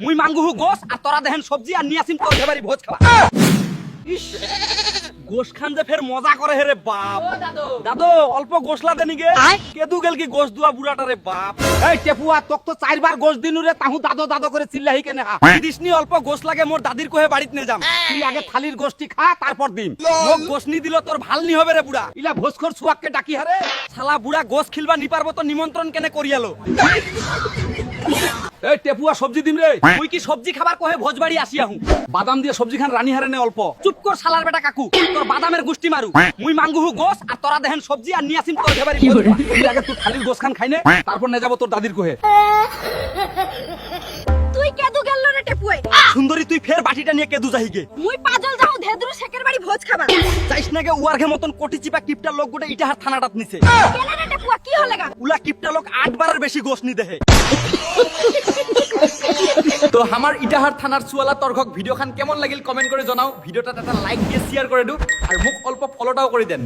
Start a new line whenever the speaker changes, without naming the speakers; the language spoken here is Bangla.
মুই মাঙ্গুহু গোস আর তোরা দেখেন সবজি আর নিয়ে আসিম তোর ঘেবারি ভোজ খাওয়া। ইস, গোস খান যে ফের মজা করে হে রে বাপ। দাদু অল্প গোসলা দেনি গে কেদু গেল কি গোস দুয়া বুড়াটা রে বাপ।
এই টেপুয়া তোক তো 4 বার গোশ দিনু রে তাহু দাদো দাদো করে চিল্লাহি কেনে হা।
দিসনি অল্প গোস লাগে মোর দাদির কোহে বাড়িতে নে যাম।
তুই আগে থালির গোষ্ঠী খা তারপর দিন।
মোক গোসনি দিল তোর ভাল নি হবে রে বুড়া।
ইলা ভোজখোর সুয়াককে ডাকি হারে।
শালা বুড়া গোস খিলবা নি পারবো তো নিমন্ত্রণ কেনে করিয়ালো।
এই টেপুয়া সবজি দিম রে।
মুই কি সবজি খাবার কোহে ভোজ বাড়ি আসিয়া হুঁ।
বাদাম দিয়ে সবজি খান রানী হারে নে অল্প।
চুপ কর শালার বেটা কাকু, তোর বাদামের গুষ্টি মারু। মুই মাঙ্গুহু গোস আর তোরা দেখেন সবজি আর নিয়ে আসিম তোর ঘেবারি ভোজ খাওয়া।
তুই আগে তুই থালির গোশ খান খাইনে তারপর নে যাবো তোর দাদির কোহে।
তুই কেদু গেল রে টেপুয়ে?
সুন্দরী তুই ফের বাটিটা নিয়ে কেদু যাহি গে।
মুই পাজল যাও ধেদরু শেকের বাড়ি ভোজ খাবা।
যাইস না গে উয়ার ঘে মতন কোটি চিপা কিপটা লোক গোটে ইটাহার থানাটাত নিছে।
কেন রে টেপুয়া কি হলেগা?
উলা কিপটা লোক 8 বারের বেশি গোস নি দেহে।
তো আমার ইটাহার থানার সুয়ালা তর্কক ভিডিও খান কেমন লাগিল কমেন্ট করে জানাও। ভিডিওটা একটা লাইক দিয়ে শেয়ার করে দিও আর মোক অল্প ফলোটাও করে দেন।